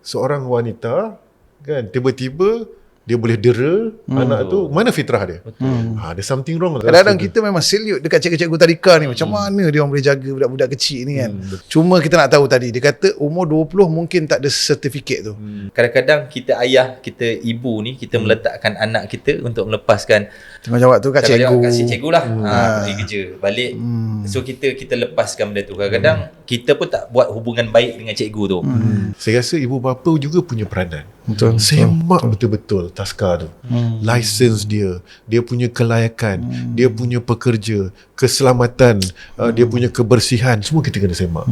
seorang wanita kan tiba-tiba dia boleh dera anak tu, mana fitrah dia? Ada something wrong. Kadang-kadang kita memang salute dekat cikgu-cikgu tadika ni. Macam mana dia orang boleh jaga budak-budak kecil ni kan. Cuma kita nak tahu tadi, dia kata umur 20 mungkin tak ada sertifikat tu. Kadang-kadang kita ayah, kita ibu ni, kita meletakkan anak kita untuk melepaskan Tanggungjawab tu kat cikgu. Kasih cikgu lah. Pergi kerja balik. So kita lepaskan benda tu. Kadang-kadang kita pun tak buat hubungan baik dengan cikgu tu. Saya rasa ibu bapa juga punya peranan. Betul. Semak betul-betul taska tu. License dia punya kelayakan, dia punya pekerja, keselamatan, dia punya kebersihan, semua kita kena semak.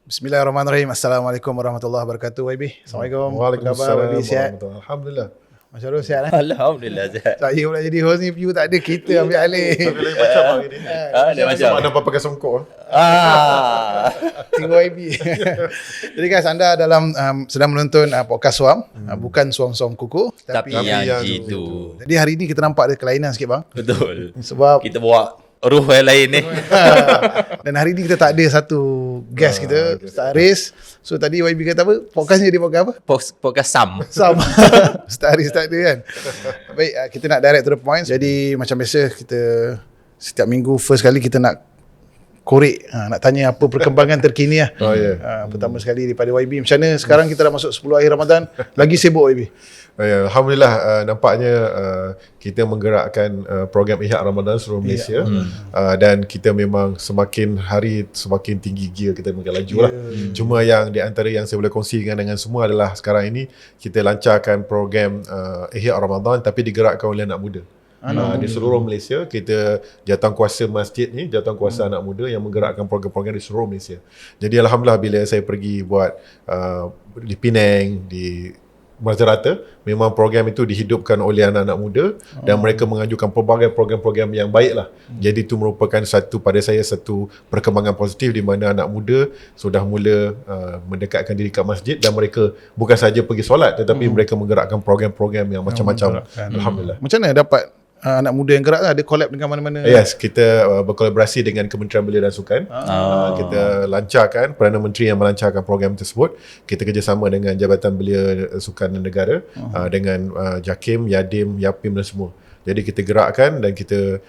Bismillahirrahmanirrahim. Assalamualaikum warahmatullahi wabarakatuh. YB. Assalamualaikum. Waalaikumsalam. YB sihat? Alhamdulillah. Mas Syarul sihat? Alhamdulillah sihat. Saya pula jadi host ni, view tak ada, kita ambil alih. Tapi lain macam hari ni. Dia macam Sebab nampak pakai songkok. Tengok YB. Jadi guys, anda dalam sedang menonton podcast Suam. Bukan Suam-Suam Kuku, tapi yang itu. gitu. Jadi hari ni kita nampak ada kelainan sikit bang. Betul. Sebab Kita bawa ruh yang lain ni. dan hari ni kita tak ada satu guest kita, Ustaz Haris. So tadi YB kata apa? Podcast ni dia podcast apa? Podcast Sam. Sama. Ustaz Haris tak ada kan. Baik, kita nak direct to the point. Jadi macam biasa, kita setiap minggu first kali kita nak korek, nak tanya apa perkembangan terkini lah. Pertama sekali daripada YB, macam mana sekarang kita dah masuk 10 akhir Ramadan, lagi sibuk YB? Alhamdulillah, nampaknya kita menggerakkan program Ihya Ramadan seluruh Malaysia. Dan kita memang semakin hari semakin tinggi gear kita, makin laju lah. Cuma yang di antara yang saya boleh kongsikan dengan semua adalah sekarang ini kita lancarkan program Ihya Ramadan tapi digerakkan oleh anak muda. Di seluruh Malaysia, kita jawatankuasa masjid ni, jawatankuasa anak muda yang menggerakkan program-program di seluruh Malaysia. Jadi Alhamdulillah, bila saya pergi buat di Penang, di Masyarakat, memang program itu dihidupkan oleh anak-anak muda dan mereka mengajukan pelbagai program-program yang baik lah. Jadi itu merupakan pada saya satu perkembangan positif di mana anak muda sudah mula mendekatkan diri kat masjid dan mereka bukan saja pergi solat tetapi mereka menggerakkan program-program yang macam-macam. Alhamdulillah. Macam mana dapat anak muda yang gerak? Ada collab dengan mana-mana? Yes, kita berkolaborasi dengan Kementerian Belia dan Sukan. Kita lancarkan, Perdana Menteri yang melancarkan program tersebut. Kita kerjasama dengan Jabatan Belia Sukan dan Negara, dengan JAKIM, YADIM, YAPIM dan semua. Jadi kita gerakkan dan kita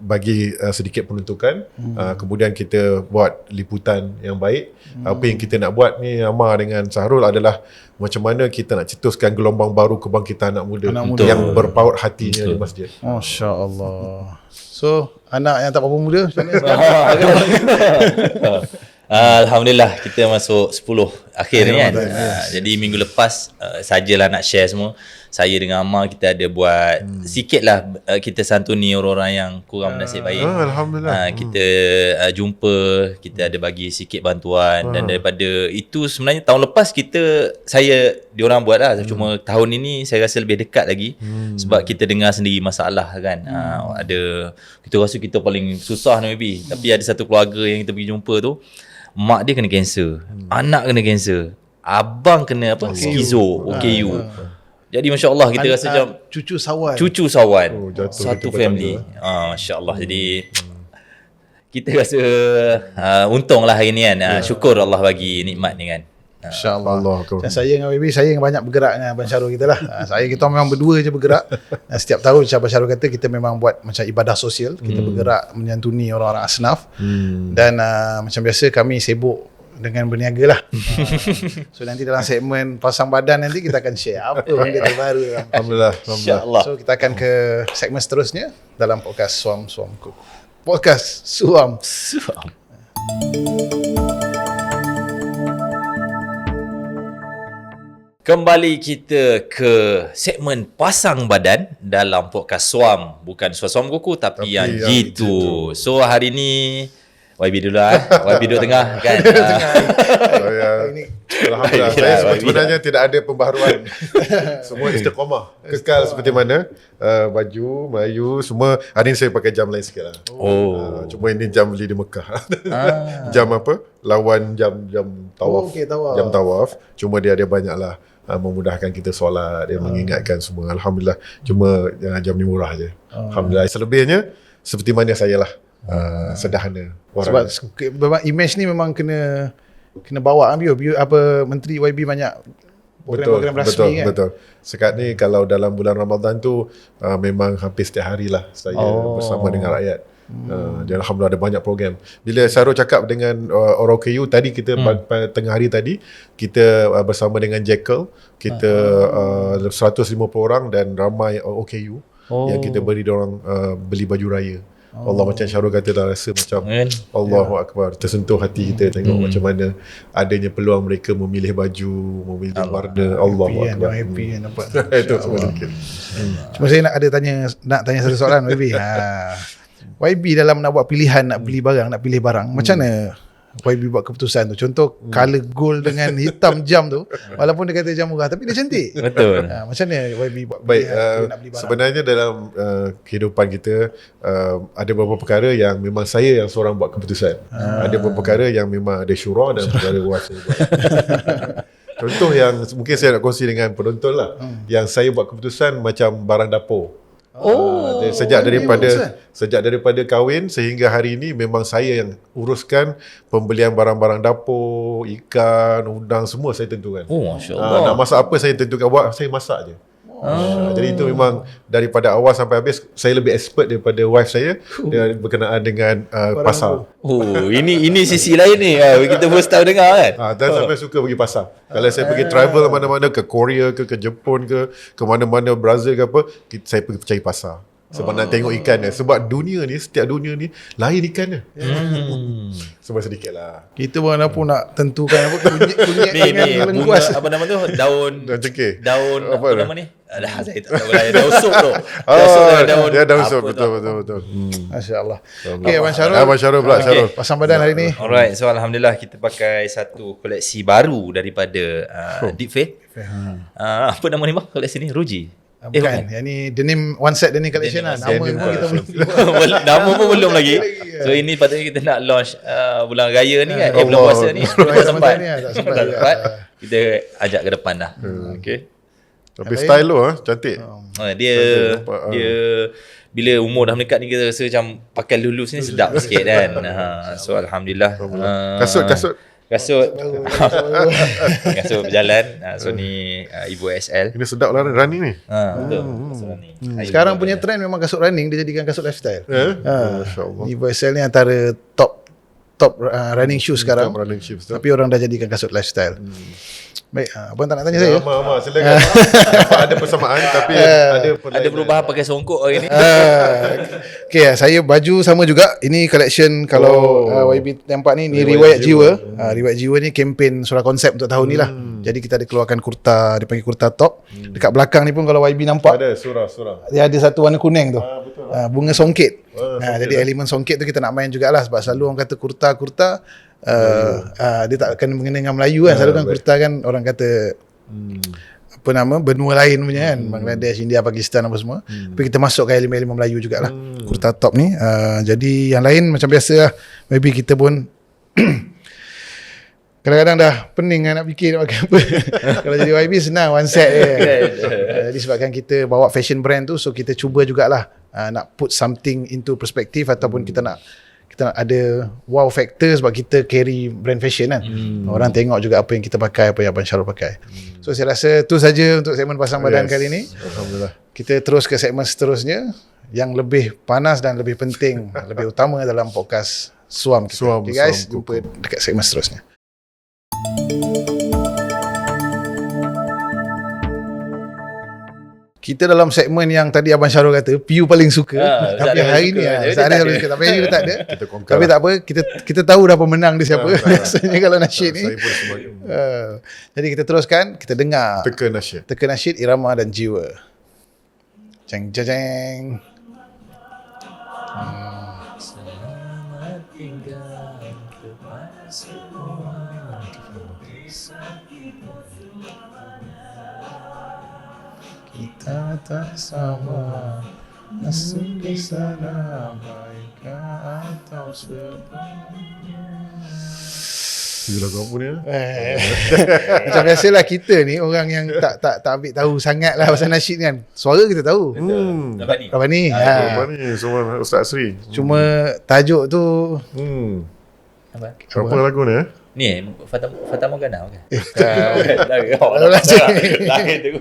bagi sedikit peruntukan. Kemudian kita buat liputan yang baik. Apa yang kita nak buat ni, Amar dengan Sahrul, adalah macam mana kita nak cetuskan gelombang baru kebangkitan anak muda yang berpaut hatinya di masjid. Masya Allah. So, anak yang tak apa-apa muda macam mana? Alhamdulillah, kita masuk 10 akhir ni kan. Jadi minggu lepas sajalah nak share semua. Saya dengan Amar kita ada buat sikit lah, kita santuni orang-orang yang kurang bernasib baik. Alhamdulillah. Kita jumpa, kita ada bagi sikit bantuan. Dan daripada itu sebenarnya tahun lepas diorang buat lah. Cuma tahun ini saya rasa lebih dekat lagi. Sebab kita dengar sendiri masalah kan. Ada, kita rasa kita paling susah ni maybe. Tapi ada satu keluarga yang kita pergi jumpa tu, mak dia kena kanser, anak kena kanser, abang kena skizo, OKU. Jadi Masya Allah, kita rasa macam cucu sawan satu family. Masya Allah. Jadi kita rasa untung lah hari ni kan. Syukur Allah bagi nikmat ni kan. InsyaAllah. Dan saya dengan YB, saya yang banyak bergerak dengan Abang Syarul kita lah. Kita memang berdua je bergerak. Setiap tahun macam Abang Syarul kata, kita memang buat macam ibadah sosial. Kita bergerak menyantuni orang-orang asnaf. Dan macam biasa kami sibuk dengan berniaga lah. So nanti dalam segmen pasang badan nanti kita akan share apa benda terbaru. Alhamdulillah. InsyaAllah. So kita akan ke segmen seterusnya dalam podcast Suam-Suam Kuku. Podcast Suam. Kembali kita ke segmen pasang badan dalam podcast Suam. Bukan Suam Kuku tapi yang jitu. So hari ni YB dulu lah. YB duduk tengah kan. Oh, ya. Alhamdulillah. Saya sebenarnya tidak ada pembaharuan. Semua istiqamah. Kekal seperti mana. Baju, Melayu, semua. Hari ni saya pakai jam lain sikit lah. Cuma ini jam beli di Mekah. Jam apa? Lawan jam tawaf. Okey, tawaf. Jam tawaf. Cuma dia ada banyak lah. Memudahkan kita solat, dia mengingatkan semua. Alhamdulillah. Cuma jam ni murah je. Alhamdulillah. Selebihnya seperti mana saya lah. Sederhana. Sebab memang image ni memang kena bawa apa Menteri YB banyak program-program rasmi kan. Betul. Sekarang ni kalau dalam bulan Ramadan tu memang hampir setiap hari lah saya bersama dengan rakyat. Dan Alhamdulillah ada banyak program. Bila Syarul cakap dengan orang OKU tadi, kita tengah hari tadi kita bersama dengan Jekyll, kita 150 orang dan ramai OKU yang kita beri diorang beli baju raya. Allah, macam Syarul kata, dah rasa macam Allahu Akbar, tersentuh hati kita tengok macam mana adanya peluang mereka memilih baju, memilih warna. Allahu Akbar. Happy kan nampak. Itu semua sikit. Cuma saya nak tanya satu soalan YB. YB dalam nak buat pilihan, nak beli barang, nak pilih barang, macam mana YB buat keputusan tu? Contoh color gold dengan hitam jam tu, walaupun dia kata jam murah tapi dia cantik. Betul. Macam mana YB buat Baik, nak beli barang? sebenarnya dalam kehidupan kita ada beberapa perkara yang memang saya yang seorang buat keputusan. Ada beberapa perkara yang memang ada syura dan perkara wife saya buat. Contoh yang mungkin saya nak kongsi dengan penonton lah, yang saya buat keputusan macam barang dapur. Sejak daripada kahwin sehingga hari ini memang saya yang uruskan pembelian barang-barang dapur, ikan, udang, semua saya tentukan. Masya-Allah. Nak masak apa saya tentukan, buat saya masak je. Jadi itu memang daripada awal sampai habis saya lebih expert daripada wife saya berkenaan dengan pasar. Ini sisi lain ni. Kita first time dengar kan. Dan sampai suka pergi pasar. Kalau saya pergi travel mana-mana, ke Korea ke Jepun ke mana-mana, Brazil ke apa, saya pergi cari pasar. Sebab nak tengok ikan dia. Sebab setiap dunia ni lain ikan dia. Sebab sedikit lah. Kita mana pun nak tentukan apa kunyit Ni dengan bunga, lengkuas. apa nama tu? Daun Cengkeh. Daun Apa apa tu? nama ni? Alah, saya tak tahu lah. Daun sup tu. Dia daun sup. apa tu? Betul. Masya-Allah. Okey, Abang Syarul. Abang Syarul pula, Syarul. Pasang badan hari ni. Alright, so Alhamdulillah kita pakai satu koleksi baru daripada Deep Faith. Apa nama ni bang koleksi ni? Ruji? Bukan. Yang ni denim one set denim collection lah. Nama Denim pun kita collection. belum. Nama pun belum lagi. So ini patutnya kita nak launch bulan raya ni kan. Bulan puasa ni. Tak sempat. Tak sempat. Kita ajak ke depan dah. Okay. Tapi style lo cantik. Dia bila umur dah mendekat ni kita rasa macam pakai lulus ni sedap sikit kan. So Alhamdulillah. Kasut berjalan. So ni Ibu SL. Ini sedap lah running ni. Betul. Kasut running. Sekarang punya trend memang kasut running dia jadikan kasut lifestyle. Masya-Allah. Ni SL ni antara top running shoes sekarang. Running shoes tu. Tapi orang dah jadikan kasut lifestyle. Baik, abang tak nak tanya saya? Mak, silakan. Nampak ada persamaan tapi Ada perubahan pakai songkok hari ni. Okay, saya baju sama juga. Ini collection kalau YB nampak ni Riwayat Jiwa. Riwayat Jiwa ni kempen surah konsep untuk tahun ni lah. Jadi kita ada keluarkan kurta, dia panggil kurta top. Dekat belakang ni pun kalau YB nampak ada surah. dia ada satu warna kuning tu. Bunga songket. Jadi lah. elemen songket tu kita nak main jugalah, sebab selalu orang kata kurta dia tak akan mengenai dengan Melayu kan. Selalu kan kurta kan orang kata apa nama, benua lain punya kan, Bangladesh, India, Pakistan apa semua. Tapi kita masukkan elemen-elemen Melayu jugalah. Kurta top ni. Jadi yang lain macam biasa lah. Maybe kita pun kadang-kadang dah pening nak fikir nak pakai apa. Kalau jadi YB senang one set je. Jadi sebabkan kita bawa fashion brand tu, so kita cuba jugalah nak put something into perspective, ataupun kita nak ada wow factor sebab kita carry brand fashion kan. Orang tengok juga apa yang kita pakai, apa yang Abang Syarul pakai. So saya rasa tu saja untuk segmen pasang badan kali ni. Alhamdulillah. Kita terus ke segmen seterusnya yang lebih panas dan lebih penting, lebih utama dalam podcast Suam kita. Okay guys, jumpa dekat segmen seterusnya. Kita dalam segmen yang tadi Abang Syarul kata Piu paling suka, tapi hari ni Ustaz Arif suka, tapi hari ni tak ada. Tapi tak apa, kita tahu dah pemenang dia siapa. Biasanya kalau nasyid ni. Jadi kita teruskan, kita dengar Teka nasyid irama dan jiwa. Jeng jeng. Selamat tinggal Kita tak sama, nasib di sana baikkah atau sebaliknya. Itu lagu apa ni? Macam biasalah kita ni orang yang tak ambil tahu sangat lah pasal nasyid kan. Suara kita tahu. Dapat ni. Apa ni? Apa ni? Semua Ustaz Sri. Cuma tajuk tu Apa? Apa lagu ni? Ni Fata Morgana bukan? Lain tu.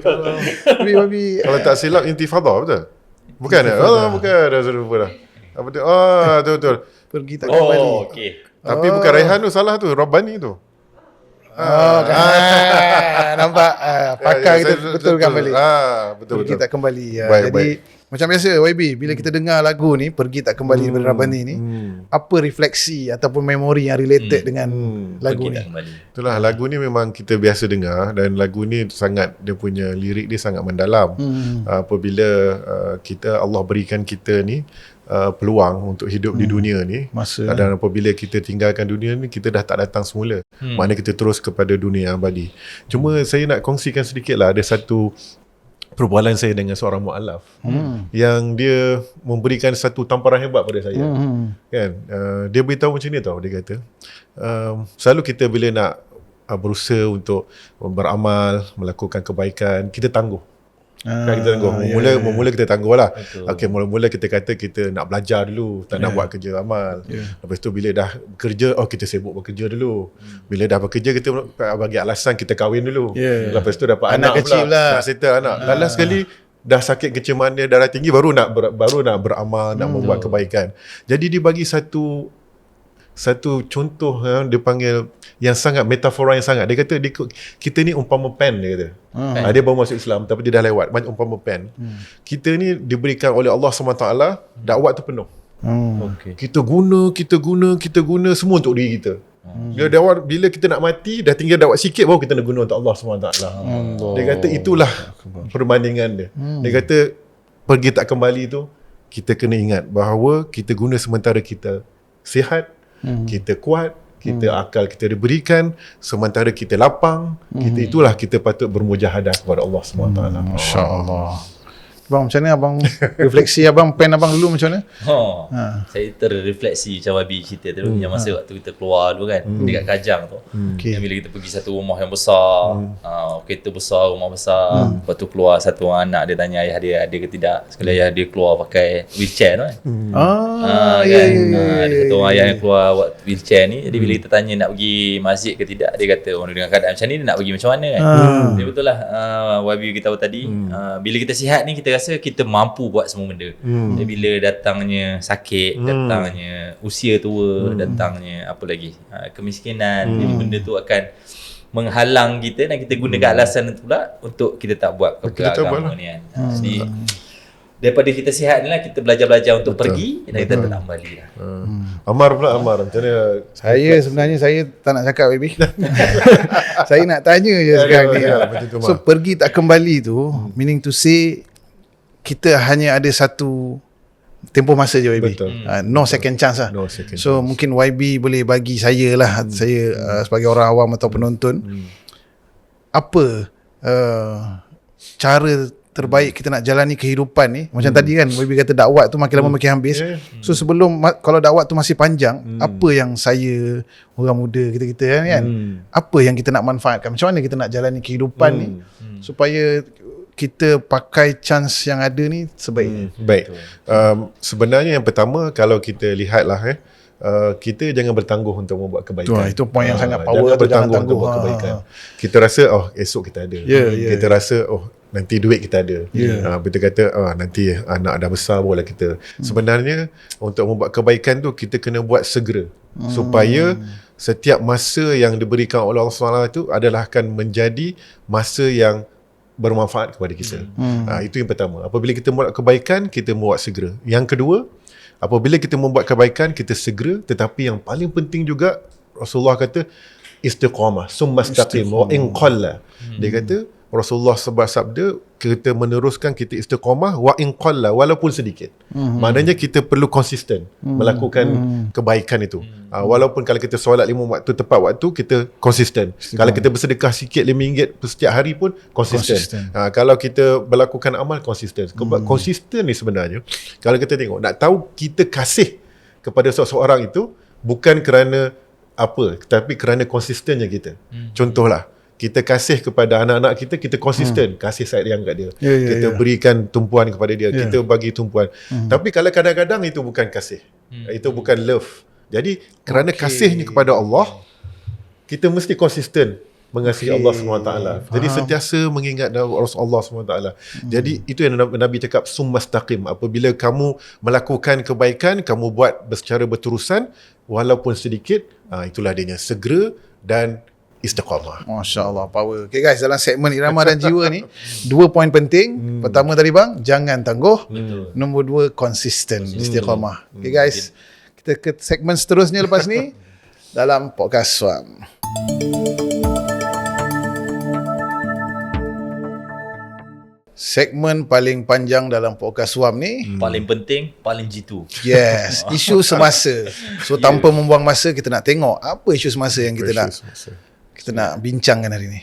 Babi. Kalau tak silap Intifada betul? Bukan dah? Bukan dah, saya lupa dah. Apa tu? Betul. Pergi tak kembali. Oh, okey. Tapi bukan Raihan tu, salah tu, Rabbani tu. Nampak pakar kita betulkan balik. Betul. Pergi tak kembali. Baik, Jadi macam biasa YB, bila kita dengar lagu ni Pergi Tak Kembali daripada Rabbani ni, apa refleksi ataupun memori yang related dengan lagu Pergi ni? tak kembali. Itulah, lagu ni memang kita biasa dengar dan lagu ni sangat, dia punya lirik dia sangat mendalam. Apabila Allah berikan kita ni peluang untuk hidup di dunia ni, dan apabila kita tinggalkan dunia ni, kita dah tak datang semula. Maknanya kita terus kepada dunia yang abadi. Cuma saya nak kongsikan sedikit lah, ada satu perbualan saya dengan seorang mu'alaf yang dia memberikan satu tamparan hebat pada saya. Kan? Dia beritahu macam ni tau, dia kata selalu kita bila nak berusaha untuk beramal, melakukan kebaikan, kita tangguh. Kan kita tangguh. Mula kita tangguh lah. Okay, mula-mula kita kata kita nak belajar dulu, tak nak buat kerja amal. Lepas tu bila dah bekerja, kita sibuk bekerja dulu. Bila dah bekerja, kita bagi alasan kita kahwin dulu. Lepas tu dapat anak kecil pula. Nak settle anak. Last sekali dah sakit kecil mania, darah tinggi, baru nak beramal, nak membuat kebaikan. Jadi dia bagi satu contoh dia panggil yang sangat metafora yang sangat. Dia kata kita ni umpama pen, dia kata. Dia baru masuk Islam tapi dia dah lewat, macam umpama pen. Kita ni diberikan oleh Allah SWT dakwah tu penuh. Kita guna semua untuk diri kita. Bila kita nak mati, dah tinggal dakwah sikit baru kita nak guna untuk Allah SWT. Dia kata itulah perbandingan dia. Dia kata pergi tak kembali tu, kita kena ingat bahawa kita guna sementara kita sihat, kita kuat, kita akal kita diberikan, sementara kita lapang, itulah kita patut bermujahadah kepada Allah SWT. Masya-Allah. Bang, macam mana abang refleksi abang, pen abang dulu macam mana? Saya terrefleksi macam Wabi cerita tu, yang masa waktu kita keluar dulu kan, dekat Kajang tu. Yang bila kita pergi satu rumah yang besar, kereta besar, rumah besar, lepas tu keluar satu orang anak, dia tanya ayah dia ada ke tidak. Sekali ayah dia keluar pakai wheelchair tu kan. Ada satu orang ayah yang keluar buat wheelchair ni. Jadi bila kita tanya nak pergi masjid ke tidak, dia kata dengan keadaan macam ni dia nak pergi macam mana kan. Dia betul lah Wabi kita tahu tadi, bila kita sihat ni kita rasa kita mampu buat semua benda. Dan bila datangnya sakit, datangnya usia tua, datangnya apa lagi, kemiskinan, benda tu akan menghalang kita dan kita gunakan alasan itu pula untuk kita tak buat perkara agama ni kan. Jadi daripada kita sihat ni lah, kita belajar-belajar untuk pergi dan kita tak kembali lah. Amar macam mana? Sebenarnya saya tak nak cakap baby. Saya nak tanya je sekarang ni. So pergi tak kembali tu meaning to say kita hanya ada satu tempoh masa je YB. No second chance lah. So mungkin YB boleh bagi saya lah, saya sebagai orang awam atau penonton, apa cara terbaik kita nak jalani kehidupan ni. Macam tadi kan YB kata dakwah tu makin lama makin habis. So sebelum, kalau dakwah tu masih panjang, apa yang saya, orang muda kita kan, apa yang kita nak manfaatkan, macam mana kita nak jalani kehidupan ni supaya kita pakai chance yang ada ni sebaiknya. Baik. Sebenarnya yang pertama, kalau kita lihatlah kita jangan bertangguh untuk membuat kebaikan. Itu poin yang sangat power. Jangan bertangguh untuk buat kebaikan. Kita rasa esok kita ada. Kita rasa nanti duit kita ada. Kita kata nanti anak dah besar barulah kita. Sebenarnya untuk membuat kebaikan tu kita kena buat segera, supaya setiap masa yang diberikan oleh Allah SWT itu adalah akan menjadi masa yang bermanfaat kepada kita. Itu yang pertama. Apabila kita membuat kebaikan, kita membuat segera. Yang kedua, apabila kita membuat kebaikan, kita segera, tetapi yang paling penting juga Rasulullah kata istiqamah, summa istaqim wa in qalla. Dia kata Rasulullah sabda, kita meneruskan, kita istiqamah wa in qalla, walaupun sedikit. Maknanya kita perlu konsisten melakukan kebaikan itu. Walaupun kalau kita solat 5 waktu tepat waktu, kita konsisten. Kalau kita bersedekah sikit RM5 setiap hari pun konsisten. Kalau kita melakukan amal konsisten. Konsisten ni sebenarnya, kalau kita tengok, nak tahu kita kasih kepada seseorang itu bukan kerana apa, tapi kerana konsistennya kita. Contohlah, kita kasih kepada anak-anak kita, kita konsisten kasih sayang kat dia. Kita berikan tumpuan kepada dia, kita bagi tumpuan. Tapi kalau kadang-kadang itu bukan kasih. Itu bukan love. Jadi kerana kasihnya kepada Allah, kita mesti konsisten mengasihi Allah SWT. Jadi sentiasa mengingat Allah SWT. Jadi itu yang Nabi cakap, summastaqim. Apabila kamu melakukan kebaikan, kamu buat secara berterusan walaupun sedikit, itulah adanya segera dan istiqamah. Masya Allah, power. Okay guys, dalam segmen Irama dan Jiwa ni 2 poin penting. Pertama tadi bang, jangan tangguh. Nombor 2, konsisten, istiqamah. Okay guys, kita ke segmen seterusnya lepas ni dalam podcast Suam. Segmen paling panjang dalam podcast Suam ni, paling penting, paling jitu. yes, isu semasa. So tanpa membuang masa, kita nak tengok apa isu semasa yang kita nak bincangkan hari ni.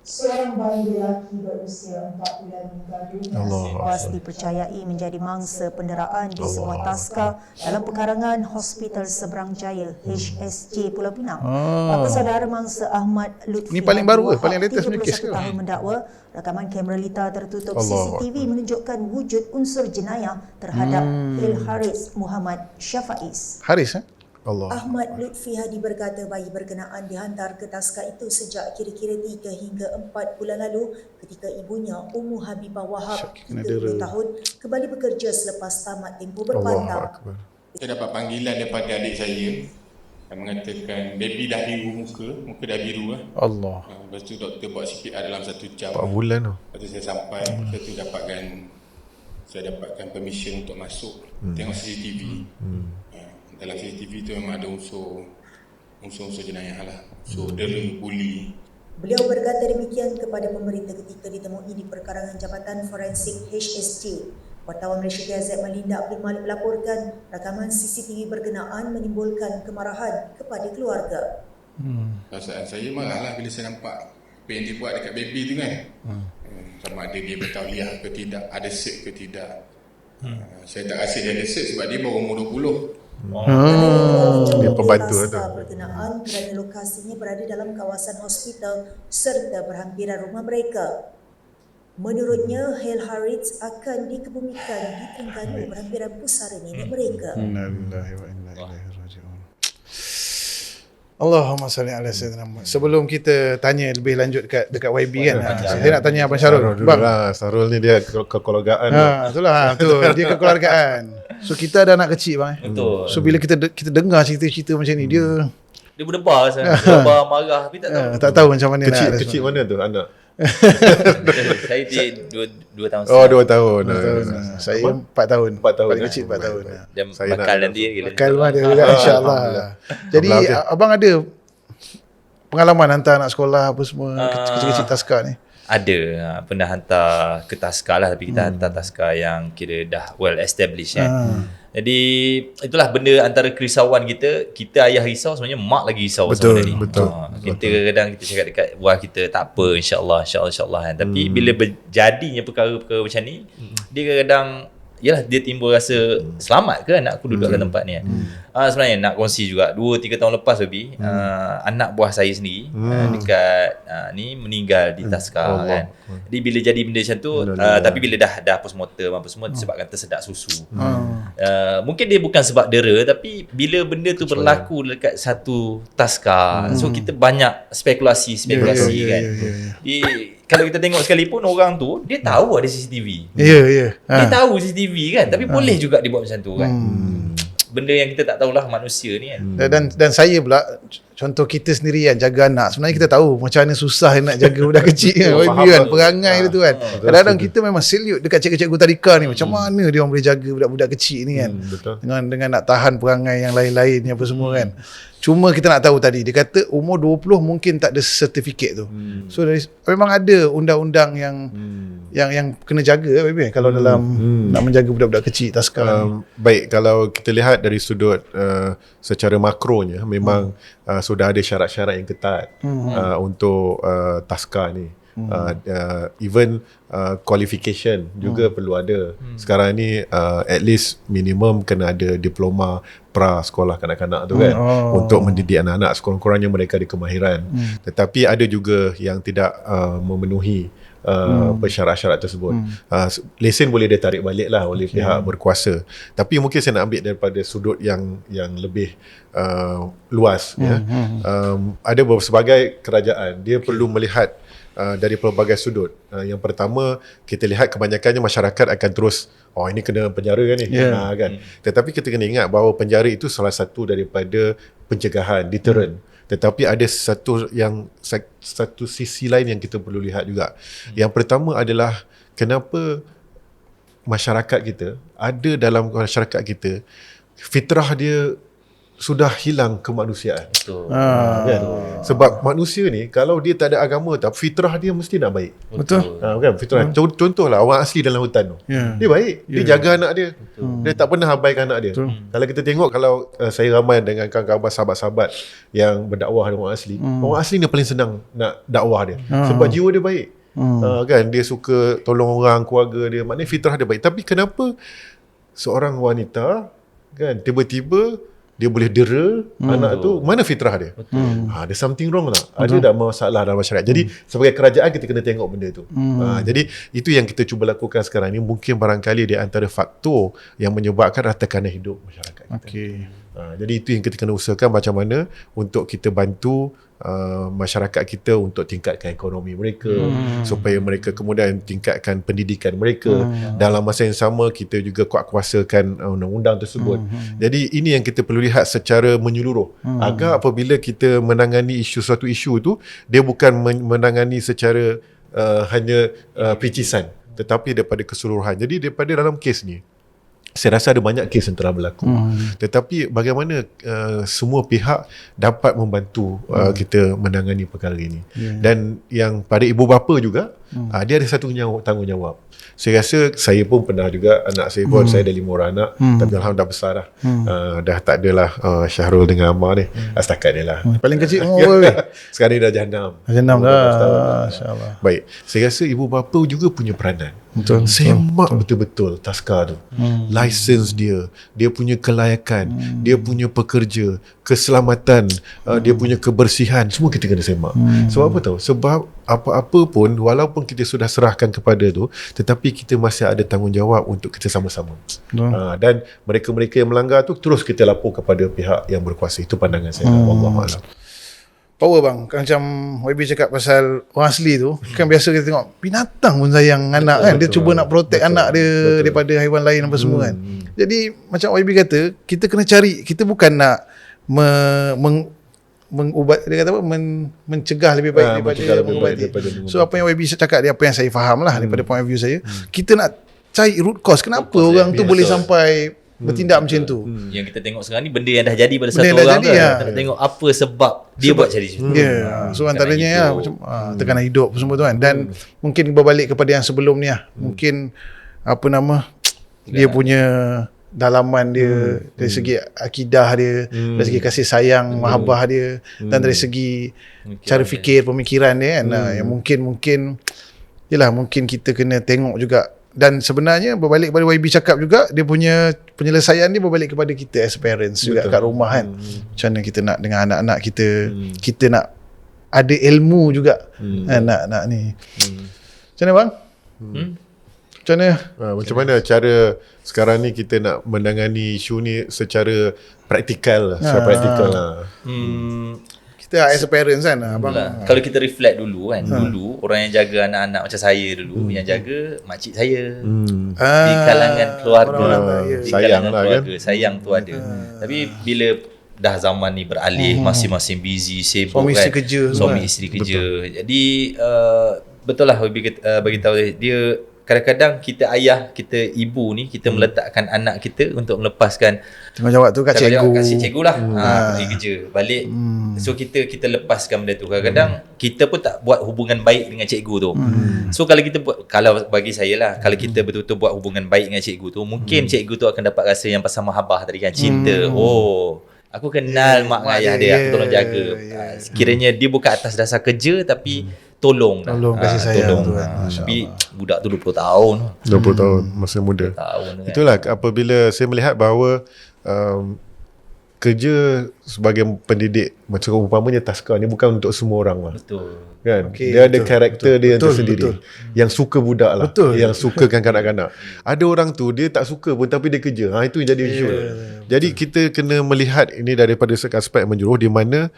Seorang bayi lelaki berusia 4 bulan meninggal dunia selepas dipercayai menjadi mangsa penderaan di sebuah taska dalam pekarangan Hospital Seberang Jaya HSJ Pulau Pinang. Bapa saudara mangsa Ahmad Lutfi, Ni paling baru ke? Paling latest punya kes ke? 31 tahun mendakwa, rakaman kameralita tertutup CCTV menunjukkan wujud unsur jenayah terhadap Hil Haris Muhammad Syafaiz. Haris Ahmad Lutfi Hadi berkata bayi berkenaan dihantar ke taska itu sejak kira-kira 3 hingga 4 bulan lalu ketika ibunya Ummu Habibah Wahab 30 tahun kembali bekerja selepas tamat tempoh berpantau. Saya dapat panggilan daripada adik saya yang mengatakan baby dah biru muka dah biru lah. Allah. Lepas tu doktor buat CPR dalam 1 jam. 4 bulan tu. Lepas tu saya sampai, lepas tu saya dapatkan permission untuk masuk tengok CCTV. Dalam CCTV tu memang ada unsur jenayah lah. So dera, bully. Beliau berkata demikian kepada pemerintah ketika ditemui di perkarangan Jabatan Forensik HSJ. Wartawan Malaysia Gazette Melinda Abdul Malik melaporkan rakaman CCTV berkenaan menimbulkan kemarahan kepada keluarga. Perasaan saya marah lah bila saya nampak apa yang dia buat dekat baby tu kan. Sama ada dia bertauliah ke tidak, ada cert ke tidak. Saya tak rasa dia ada cert sebab dia baru umur 20. Dia pembantu tu. Berkenaan kerana lokasinya berada dalam kawasan hospital serta berhampiran rumah mereka. Menurutnya, Hil Haris akan dikebumikan di Terengganu berhampiran pusara nenek mereka. Innalillahi wa inna ilaihi raji'un. Allahumma salli ala sayyidina Muhammad. Sebelum kita tanya lebih lanjut dekat YB kan, saya nak tanya Abang Syarul. Bang, Syarul ni dia kekeluargaan. Itulah tu, dia kekeluargaan. So kita ada anak kecil bang. Betul. So bila kita dengar cerita-cerita macam ni, dia berdebar sana. Berdebar marah tapi tak tahu. tak tahu macam mana Kecil mana tu anak? Saya dia 2 tahun. Oh, 2 tahun. Saya 4 tahun. 4 tahun. Paling kecil 4 tahun. Dan Saya bakal nak- nanti gila. Bakal ada juga insya-Allah. Jadi abang ada pengalaman hantar anak sekolah apa semua kecil-kecil taska ni? Ada pernah hantar ke taska lah, tapi kita hantar taska yang kira dah well established kan. Jadi itulah benda antara kerisauan kita ayah risau, sebenarnya mak lagi risau. Betul, sebenarnya. betul. Kita kadang kita cakap dekat buah kita tak apa, insya-Allah kan. Tapi bila berjadinya perkara-perkara macam ni, dia kadang yalah dia timbul rasa selamat ke anak aku duduk kat tempat ni kan. Sebenarnya nak kongsi juga 2-3 tahun lepas lebih anak buah saya sendiri dekat ni meninggal di taska kan. Jadi bila jadi benda macam tu tapi bila dah postmortem apa semua disebabkan tersedak susu. Mungkin dia bukan sebab dera, tapi bila benda tu berlaku dekat satu taska, so kita banyak spekulasi kan. Kalau kita tengok sekalipun orang tu dia tahu ada CCTV. Ya. Dia tahu CCTV kan, tapi boleh juga dia buat macam tu kan. Benda yang kita tak tahulah manusia ni kan. Dan saya pula contoh kita sendiri kan jaga anak, sebenarnya kita tahu macam mana susah nak jaga budak kecil kan, kan perangai dia tu kan. Kadang-kadang kita memang salute dekat cikgu-cikgu tadika ni, macam mana dia orang boleh jaga budak-budak kecil ni kan. Dengan nak tahan perangai yang lain-lain ni apa semua kan. Cuma kita nak tahu tadi, dia kata umur 20 mungkin tak ada sertifikat tu. So memang ada undang-undang yang kena jaga kalau dalam nak menjaga budak-budak kecil taska. Baik, kalau kita lihat dari sudut secara makronya, memang sudah ada syarat-syarat yang ketat untuk taska ni. Even qualification juga perlu ada. Sekarang ni at least minimum kena ada diploma pra sekolah kanak-kanak tu kan, untuk mendidik anak-anak, sekurang-kurangnya mereka ada kemahiran. Tetapi ada juga yang tidak memenuhi syarat-syarat tersebut. Lesen boleh dia tarik balik lah oleh pihak berkuasa. Tapi mungkin saya nak ambil daripada sudut yang lebih luas. Ada berbagai kerajaan, dia perlu melihat dari pelbagai sudut. Yang pertama, kita lihat kebanyakannya masyarakat akan terus ini kena penjara kan ni, kan. Tetapi kita kena ingat bahawa penjara itu salah satu daripada pencegahan, deterrent. Tetapi ada satu sisi lain yang kita perlu lihat juga. Yang pertama adalah kenapa masyarakat kita, ada dalam masyarakat kita fitrah dia sudah hilang kemanusiaan. Kan? Sebab manusia ni kalau dia tak ada agama, fitrah dia mesti nak baik. Betul. Kan? Fitrah. Contohlah orang asli dalam hutan tu. Dia baik. Dia jaga anak dia. Dia tak pernah abaikan anak dia. Kalau kita tengok, kalau saya ramai dengan kawan-kawan sahabat-sahabat yang berdakwah dengan orang asli ni paling senang nak dakwah dia. Sebab jiwa dia baik. Kan? Dia suka tolong orang, keluarga dia. Maknanya fitrah dia baik. Tapi kenapa seorang wanita kan tiba-tiba dia boleh dera anak tu, mana fitrah dia? Ada something wrong lah. Ada tak masalah dalam masyarakat. Jadi sebagai kerajaan kita kena tengok benda tu. Jadi itu yang kita cuba lakukan sekarang ni. Mungkin barangkali di antara faktor yang menyebabkan tekanan hidup masyarakat kita. Jadi itu yang kita kena usahakan, macam mana untuk kita bantu masyarakat kita untuk tingkatkan ekonomi mereka, supaya mereka kemudian tingkatkan pendidikan mereka. Dalam masa yang sama kita juga kuat-kuasakan undang-undang tersebut. Jadi ini yang kita perlu lihat secara menyeluruh, agar apabila kita menangani suatu isu tu, dia bukan menangani secara hanya pecisan, tetapi daripada keseluruhan. Jadi daripada dalam kes ni, saya rasa ada banyak kes yang telah berlaku. Tetapi bagaimana semua pihak dapat membantu kita menangani perkara ini. Dan yang pada ibu bapa juga, dia ada satu tanggungjawab. Saya rasa saya pun pernah juga, anak saya pun, saya ada 5 orang anak, tapi alhamdulillah dah besar dah. Dah tak adalah Syahrul dengan Amar ni. Setakat dia lah. Paling kecil sekarang dia dah jahanam. Jahanam dah. Insya-Allah. Baik, saya rasa ibu bapa juga punya peranan. Semak betul-betul taska tu. License dia punya kelayakan, dia punya pekerja, keselamatan, dia punya kebersihan, semua kita kena semak. Sebab apa tahu? Sebab apa-apa pun, walaupun kita sudah serahkan kepada tu, tetapi kita masih ada tanggungjawab untuk kita sama-sama. Dan mereka-mereka yang melanggar tu terus kita lapor kepada pihak yang berkuasa. Itu pandangan saya. Wallahualam. Power bang, macam YB cakap pasal orang asli tu, kan biasa kita tengok binatang pun sayang anak kan, dia cuba nak protect anak dia daripada haiwan lain apa semua kan. Jadi macam YB kata, kita kena cari, kita bukan nak mengubat, dia kata apa, mencegah lebih baik daripada mengubati. So apa yang YB cakap dia, apa yang saya faham lah daripada point of view saya, kita nak cari root cause, kenapa orang tu boleh sampai bertindak macam tu. Yang kita tengok sekarang ni benda yang dah jadi pada satu orang kan. Kita nak tengok apa sebab dia buat jadi macam tu. So antaranya macam tekanan hidup semua tu kan. Dan mungkin berbalik kepada yang sebelum ni lah. Mungkin apa nama, dia punya dalaman dia, dari segi akidah dia, dari segi kasih sayang, mahabbah dia, dan dari segi cara fikir, pemikiran dia kan. Yang mungkin yalah, mungkin kita kena tengok juga. Dan sebenarnya berbalik kepada YB cakap juga, dia punya penyelesaian dia berbalik kepada kita as parents juga kat rumah kan. Macam mana kita nak dengan anak-anak kita, kita nak ada ilmu juga nak ni. Macam mana bang? Macam mana? Macam mana cara sekarang ni kita nak menangani isu ni secara praktikal lah. Kita as a parents kan abang. Kalau kita reflect dulu kan, dulu orang yang jaga anak-anak macam saya dulu, yang jaga makcik saya. Di kalangan keluarga, di sayang kalangan lah keluarga, kan? sayang tu ada. Tapi bila dah zaman ni beralih, masing-masing busy, sibuk Suami isteri kan. kerja semua Suami kan. isteri kerja. Jadi betul lah bagi tahu dia, kadang-kadang kita ayah, kita ibu ni, kita meletakkan anak kita untuk melepaskan Tengokjawab tu kat cikgu. Kasih cikgu lah. Pergi kerja balik. So kita lepaskan benda tu. Kadang-kadang kita pun tak buat hubungan baik dengan cikgu tu. So kalau bagi saya lah, kalau kita betul-betul buat hubungan baik dengan cikgu tu, mungkin cikgu tu akan dapat rasa yang pasal mahabbah tadi kan, cinta. Oh, aku kenal mak dengan ayah dia, aku tolong jaga. Sekiranya dia bukan atas dasar kerja, tapi tolong kasih sayang tu kan. Tapi budak tu 20 tahun 20 tahun masa muda. kan. Itulah apabila saya melihat bahawa kerja sebagai pendidik macam umpamanya Taska ni bukan untuk semua orang lah. Betul. Kan? Okey, Dia ada betul, karakter dia yang betul, tersendiri. betul. Yang suka budak lah. Betul. Yang sukakan kanak-kanak. Ada orang tu dia tak suka pun tapi dia kerja. Itu yang jadi isu. Jadi kita kena melihat ini daripada aspek menyeluruh di mana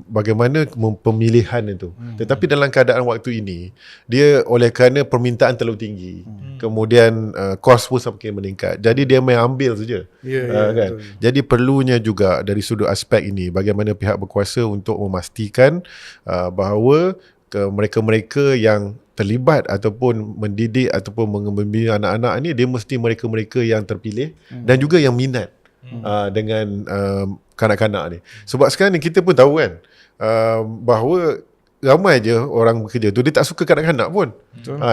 bagaimana pemilihan itu. Tetapi dalam keadaan waktu ini, dia oleh kerana permintaan terlalu tinggi. Kemudian kos pun semakin meningkat. Jadi dia main ambil saja. Kan? Jadi perlunya juga dari sudut aspek ini bagaimana pihak berkuasa untuk memastikan bahawa mereka-mereka yang terlibat ataupun mendidik ataupun membina anak-anak ni, dia mesti mereka-mereka yang terpilih dan juga yang minat dengan kanak-kanak ni. Sebab sekarang ni kita pun tahu kan bahawa ramai je orang bekerja tu dia tak suka kanak-kanak pun.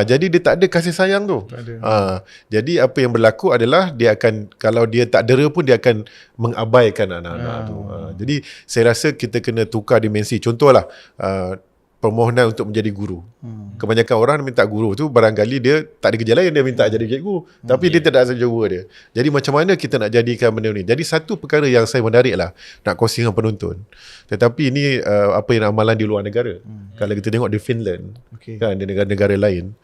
Jadi dia tak ada kasih sayang tu. Jadi apa yang berlaku adalah dia akan, kalau dia tak dera pun dia akan mengabaikan anak-anak tu. Jadi saya rasa kita kena tukar dimensi. Contohlah permohonan untuk menjadi guru. Kebanyakan orang minta guru tu barangkali dia tak ada kerja lain, dia minta jadi cikgu, tapi dia tidak ada jawa dia. Jadi macam mana kita nak jadikan benda ni? Jadi satu perkara yang saya menarik lah nak kongsi dengan penonton. Tetapi ini apa yang amalan di luar negara. Kalau kita tengok di Finland, kan, di negara-negara lain,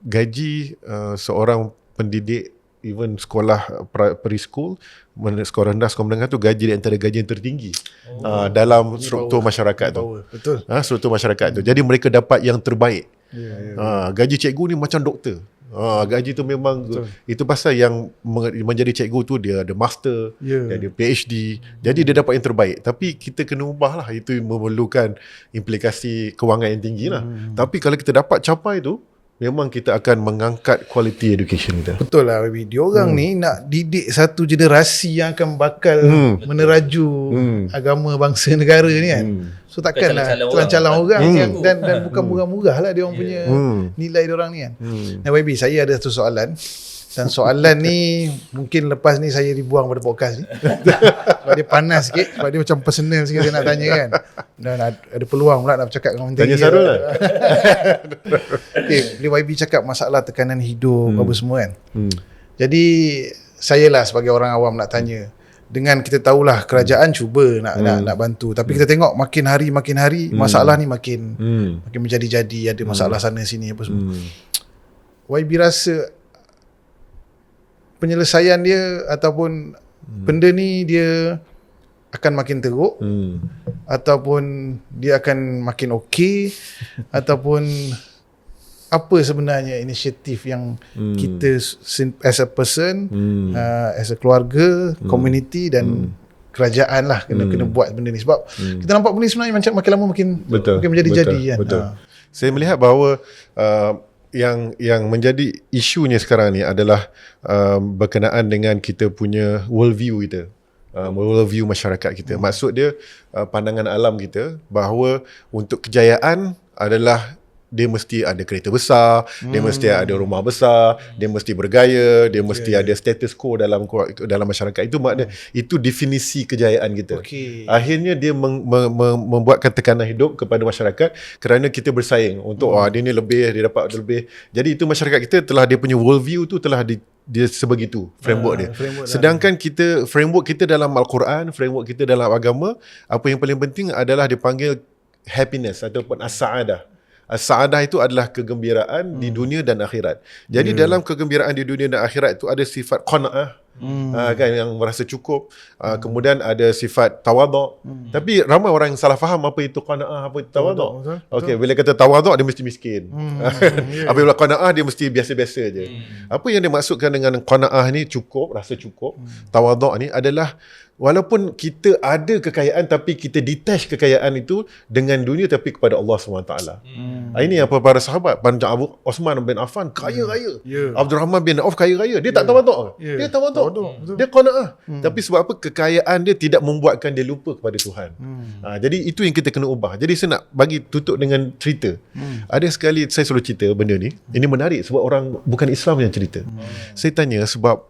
gaji seorang pendidik even sekolah preschool, sekolah rendah, sekolah menengah tu gaji di antara gaji yang tertinggi dalam struktur masyarakat tu. Betul. Struktur masyarakat tu. Jadi mereka dapat yang terbaik. Gaji cikgu ni macam doktor. Gaji tu memang itu pasal yang menjadi cikgu tu dia ada master, dia ada PhD. Jadi dia dapat yang terbaik. Tapi kita kena ubah lah. Itu memerlukan implikasi kewangan yang tinggi lah. Tapi kalau kita dapat capai tu, memang kita akan mengangkat quality education kita. Betul lah baby. Diorang ni nak didik satu generasi yang akan bakal meneraju agama bangsa negara ni kan. So takkanlah calang-calang orang yang, dan bukan murah-murah lah diorang punya nilai diorang ni kan. Nah baby, saya ada satu soalan. Dan soalan ni mungkin lepas ni saya dibuang pada podcast ni. Sebab dia panas sikit, sebab dia macam personal sikit saya nak tanya kan. Dan ada peluang pula nak bercakap dengan menteri. Tanya Sarul lah. Okay, boleh YB cakap masalah tekanan hidup apa semua kan. Jadi saya lah sebagai orang awam nak tanya. Dengan kita tahulah kerajaan cuba nak bantu, tapi kita tengok makin hari masalah ni makin menjadi-jadi, ada masalah sana sini apa semua. YB rasa penyelesaian dia ataupun benda ni dia akan makin teruk ataupun dia akan makin okey ataupun apa sebenarnya inisiatif yang kita as a person, as a keluarga, community dan kerajaan lah kena buat benda ni. Sebab kita nampak benda ni sebenarnya macam makin lama makin menjadi-jadi kan. Betul. Saya melihat bahawa yang menjadi isunya sekarang ni adalah berkenaan dengan kita punya worldview kita, worldview masyarakat kita. Maksud dia pandangan alam kita bahawa untuk kejayaan adalah dia mesti ada kereta besar, dia mesti ada rumah besar, dia mesti bergaya, dia mesti ada status quo dalam masyarakat. Itu makna itu definisi kejayaan kita. Akhirnya dia membuatkan tekanan hidup kepada masyarakat kerana kita bersaing untuk dia ni lebih, dia dapat lebih. Jadi itu masyarakat kita telah dia punya worldview tu telah dia sebegitu framework dia. Sedangkan kita framework kita dalam Al-Quran, framework kita dalam agama, apa yang paling penting adalah dipanggil happiness ataupun as-sa'adah. Saadah itu adalah kegembiraan di dunia dan akhirat. Jadi dalam kegembiraan di dunia dan akhirat itu ada sifat qanaah, kan, yang merasa cukup. Kemudian ada sifat tawaduk. Tapi ramai orang yang salah faham apa itu qanaah, apa itu tawaduk. Okey, bila kata tawaduk dia mesti miskin. Apabila qanaah dia mesti biasa-biasa je. Apa yang dimaksudkan dengan qanaah ni cukup, rasa cukup. Tawaduk ni adalah walaupun kita ada kekayaan tapi kita detach kekayaan itu dengan dunia tapi kepada Allah SWT. Ini apa para sahabat, Panjang Abu Osman bin Affan kaya raya, Abdul Rahman bin Auf kaya raya, dia tak tawaduk. Dia tawaduk, dia qanaah. Tapi sebab apa? Kekayaan dia tidak membuatkan dia lupa kepada Tuhan. Jadi itu yang kita kena ubah. Jadi saya nak bagi tutup dengan cerita. Ada sekali saya selalu cerita benda ni. Ini menarik sebab orang bukan Islam yang cerita. Saya tanya sebab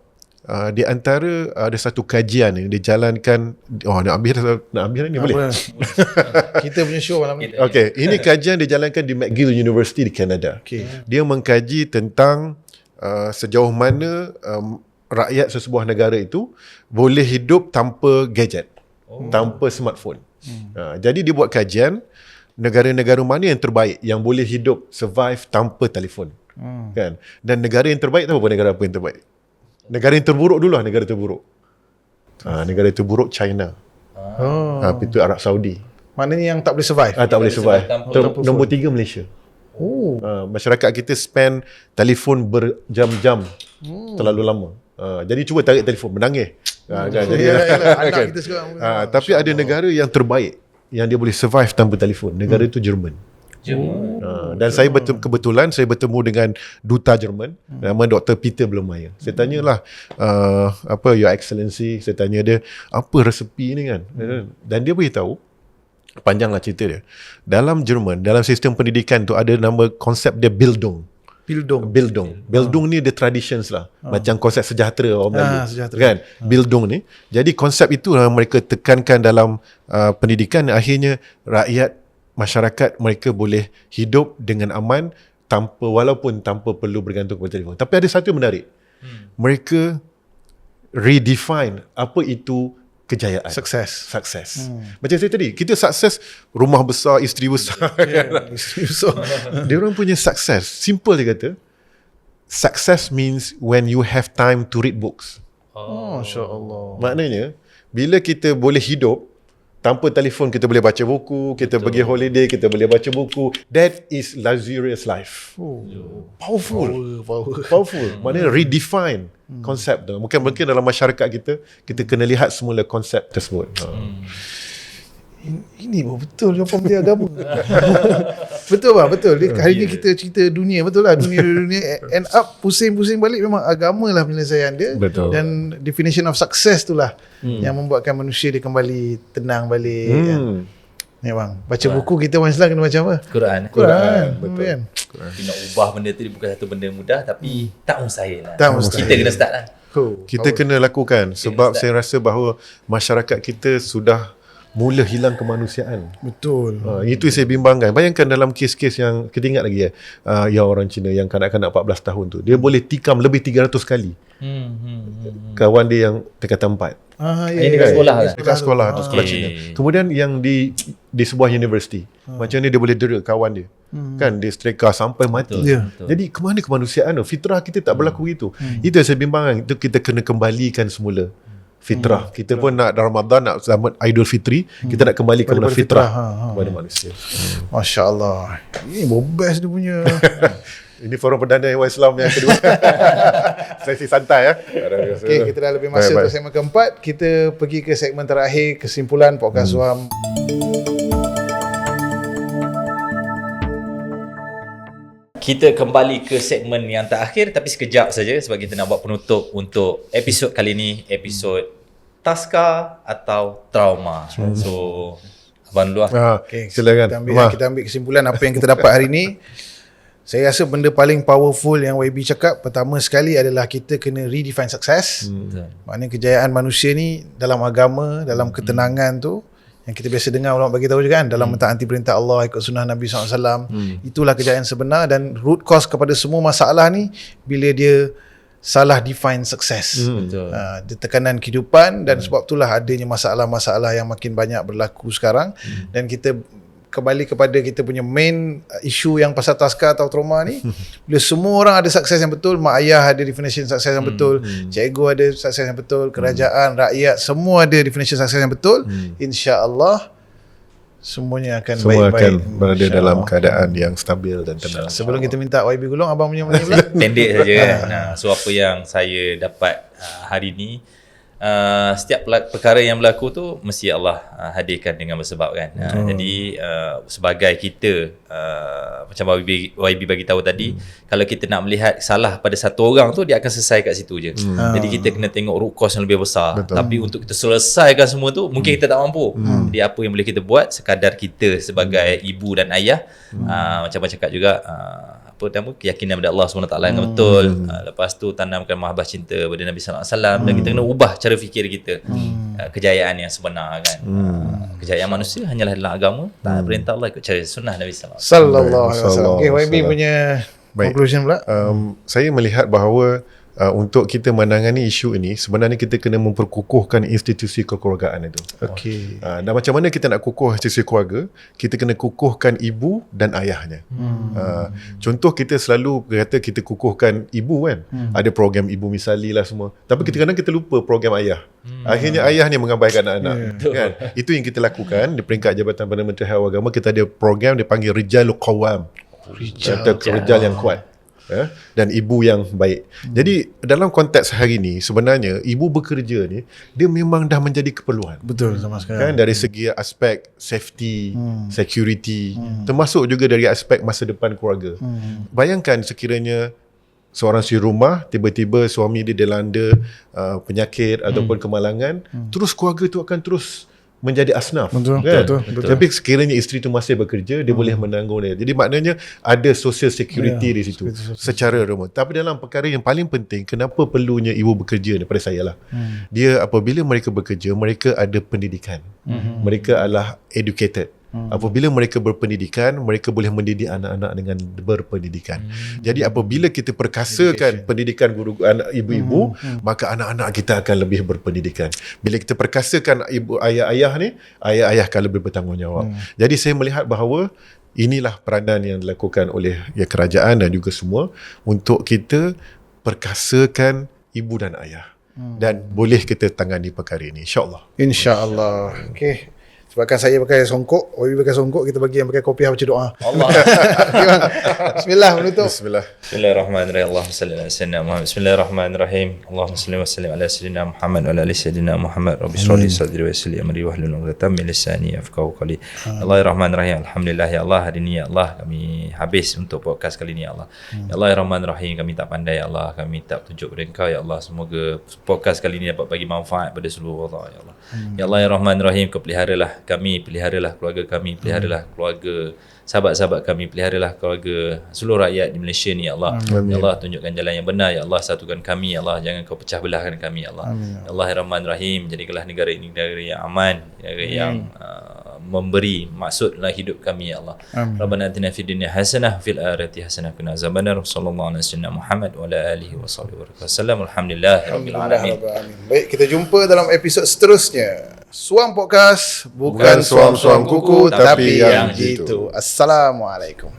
di antara ada satu kajian yang dijalankan, nak ambil ni boleh? Kita punya show malam ni. Okey, ini kajian dijalankan di McGill University di Kanada. Dia mengkaji tentang sejauh mana rakyat sesebuah negara itu boleh hidup tanpa gadget, tanpa smartphone. Jadi dia buat kajian negara-negara mana yang terbaik yang boleh hidup survive tanpa telefon. Kan? Dan negara yang terbaik tahu apa negara apa yang terbaik? Negara yang terburuk dulu lah, negara terburuk. Negara terburuk China. Itu Arab Saudi. Maknanya yang tak boleh survive. Tak boleh survive. Nombor 3 Malaysia. Masyarakat kita spend telefon berjam-jam, terlalu lama. Jadi cuba tarik telefon, menangis. Kan? Jadi, anak kita sekarang. tapi ada negara yang terbaik yang dia boleh survive tanpa telefon. Negara itu Jerman. Dan saya kebetulan saya bertemu dengan duta Jerman, nama Dr. Peter Blomeyer. Saya tanyalah apa Your Excellency, saya tanya dia apa resepi ni kan. Dan dia beritahu, panjanglah cerita dia. Dalam Jerman, dalam sistem pendidikan tu ada nama konsep dia Bildung. Bildung ni the traditions lah. Macam konsep sejahtera orang Melayu. Kan? Bildung ni. Jadi konsep itu mereka tekankan dalam pendidikan, akhirnya rakyat masyarakat mereka boleh hidup dengan aman walaupun tanpa perlu bergantung kepada telefon. Tapi ada satu yang menarik. Mereka redefine apa itu kejayaan. Sukses. Macam saya tadi, kita sukses rumah besar, isteri besar. Isteri besar. Dia orang punya sukses, simple dia kata, success means when you have time to read books. Masya-Allah. Maknanya bila kita boleh hidup tanpa telefon, kita boleh baca buku, kita pergi holiday, kita boleh baca buku. That is luxurious life. Powerful. Maknanya redefine konsep tu. Mungkin dalam masyarakat kita kena lihat semula konsep tersebut. Ini betul jawapan dia agama. Betul bah, betul. Hari ni kita cerita dunia, betul lah. Dunia end up pusing-pusing balik memang agama lah penyelesaian dia. Betul. Dan definition of success tu lah yang membuatkan manusia dia kembali tenang balik. Kan? Memang baca buku kita orang Islam kena baca apa? Quran. Betul. Kan? Tapi nak ubah benda tu bukan satu benda mudah, tapi tak mustahil lah. Tak mustahil. Kita kena start lah. Kita kena lakukan sebab saya rasa bahawa masyarakat kita sudah mula hilang kemanusiaan. Betul. Itu saya bimbangkan. Bayangkan dalam kes-kes yang kita ingat lagi yang orang Cina yang kanak-kanak 14 tahun tu, dia boleh tikam lebih 300 kali. Kawan dia yang tingkatan 4. Ini dekat sekolah lah. Dekat sekolah tu, sekolah Cina. Kemudian yang di sebuah universiti, macam ni dia boleh dera kawan dia. Kan dia streka sampai mati. Jadi ke mana kemanusiaan tu? Fitrah kita tak berlaku gitu. Itu yang saya bimbangkan. Itu kita kena kembalikan semula fitrah. Kita pun nak Ramadan, nak selamat Aidil Fitri, kita nak kembali kepada fitrah kepada manusia. Masya Allah. Ini best dia punya. Ini forum perdana Ikhwan Islam yang kedua. Sesi santai ya. Okay, kita dah lebih masa untuk segmen keempat. Kita pergi ke segmen terakhir, kesimpulan podcast Suam. Kita kembali ke segmen yang terakhir, tapi sekejap saja sebab kita nak buat penutup untuk episod kali ni, episod Taska atau Trauma. So, abang dulu lah. Okay, silakan. Kita ambil kesimpulan apa yang kita dapat hari ni. Saya rasa benda paling powerful yang YB cakap, pertama sekali adalah kita kena redefine success. Maknanya kejayaan manusia ni dalam agama, dalam ketenangan tu, yang kita biasa dengar ulama bagi tahu juga kan, dalam mentaati perintah Allah, ikut sunnah Nabi SAW. Itulah kejayaan sebenar, dan root cause kepada semua masalah ni bila dia salah define success. Dia tekanan kehidupan, dan sebab itulah adanya masalah-masalah yang makin banyak berlaku sekarang. Dan kita kembali kepada kita punya main isu yang pasal Taska atau trauma ni. Bila semua orang ada sukses yang betul, mak ayah ada definition sukses yang betul, cikgu ada sukses yang betul, kerajaan, rakyat, semua ada definition sukses yang betul, insya-Allah semuanya akan semua baik-baik. Akan berada dalam keadaan yang stabil dan tenang. Sebelum kita minta YB Gulong, abang punya pula. Pendek saja kan. So apa yang saya dapat hari ni, setiap perkara yang berlaku tu mesti Allah hadirkan dengan bersebab kan. Jadi sebagai kita macam YB bagi tahu tadi, kalau kita nak melihat salah pada satu orang tu, dia akan selesai kat situ je. Jadi kita kena tengok root cause yang lebih besar. Tapi untuk kita selesaikan semua tu, mungkin kita tak mampu. Jadi apa yang boleh kita buat, sekadar kita sebagai ibu dan ayah, macam abang cakap juga, keyakinan pada Allah SWT yang betul. Lepas tu tanamkan mahabbah cinta pada Nabi sallallahu alaihi wasallam, dan kita kena ubah cara fikir kita. Kejayaan yang sebenar kan. Kejayaan manusia hanyalah dalam agama, taat perintah Allah, ikut cara sunnah Nabi sallallahu alaihi wasallam. Okay, YB punya conclusion pula. Saya melihat bahawa untuk kita menangani isu ini, sebenarnya kita kena memperkukuhkan institusi kekeluargaan itu. Okey. Dan macam mana kita nak kukuh institusi keluarga? Kita kena kukuhkan ibu dan ayahnya. Contoh, kita selalu kata kita kukuhkan ibu kan. Ada program ibu misali lah semua. Tapi kadang-kadang kita lupa program ayah. Akhirnya ayah ni mengabaikan anak-anak. Kan? Itu yang kita lakukan di peringkat Jabatan Perdana Menteri Hal Agama. Kita ada program dipanggil Rijalul Qawam. Rijal yang kuat. Dan ibu yang baik. Jadi dalam konteks hari ni, sebenarnya ibu bekerja ni, dia memang dah menjadi keperluan. Betul sama Kan, sekali. dari segi aspek safety, security, termasuk juga dari aspek masa depan keluarga. Bayangkan sekiranya seorang si rumah, tiba-tiba suami dia dilanda penyakit ataupun kemalangan, terus keluarga tu akan terus menjadi asnaf. Betul, kan? betul. Tapi sekiranya isteri tu masih bekerja, dia boleh menanggung dia. Jadi maknanya ada social security di situ secara remote. Tapi dalam perkara yang paling penting, kenapa perlunya ibu bekerja daripada saya lah. Dia apabila mereka bekerja, mereka ada pendidikan. Mereka adalah educated. Apabila mereka berpendidikan, mereka boleh mendidik anak-anak dengan berpendidikan. Jadi apabila kita perkasakan pendidikan guru anak ibu-ibu, maka anak-anak kita akan lebih berpendidikan. Bila kita perkasakan ibu ayah-ayah ni, ayah-ayah akan lebih bertanggungjawab. Jadi saya melihat bahawa inilah peranan yang dilakukan oleh kerajaan dan juga semua untuk kita perkasakan ibu dan ayah. Dan boleh kita tangani perkara ini, insya-Allah. InsyaAllah. Okey. Sebabkan saya pakai songkok, YB pakai songkok, kita bagi yang pakai kopiah baca doa. Allah. Okay, bang. Bismillah, menutup. Bismillahirrahmanirrahim. Allahumma salli ala sayyidina Muhammad. Bismillahirrahmanirrahim. Allahumma salli wa sallim ala sayyidina Muhammad wa ala ali sayyidina Muhammad. Rabbi shrah li sadri wa yassir li amri wahlul 'uqdatam min lisani yafqahu qawli. Allahirrahmanirrahim. Alhamdulillah ya Allah, hari ini ya Allah kami habis untuk podcast kali ini ya Allah. Ya Allah Rahmanirrahim, kami tak pandai ya Allah, kami tak tunjuk kepada Engkau ya Allah. Semoga podcast kali ini dapat bagi manfaat pada seluruh Allah ya Allah. Ya Allah ya Rahmanirrahim, Kau peliharalah kami, peliharalah keluarga kami, peliharalah keluarga sahabat-sahabat kami, peliharalah keluarga seluruh rakyat di Malaysia ni ya Allah. Ya Allah, tunjukkan jalan yang benar ya Allah, satukan kami ya Allah, jangan Kau pecah belahkan kami ya Allah. Ya Allah Rahman-Rahim, jadikanlah negara ini negara yang aman, negara yang memberi maksud dalam hidup kami ya Allah. Rabbana atina fid dunya hasanah fil akhirati hasanah wa qina azabannar. Sallallahu alaihi wasallam Muhammad wa ala alihi wasallam. Alhamdulillahirabbil alamin. Baik, kita jumpa dalam episod seterusnya. Suam Podcast, bukan suam-suam kuku, tapi yang jitu. Assalamualaikum.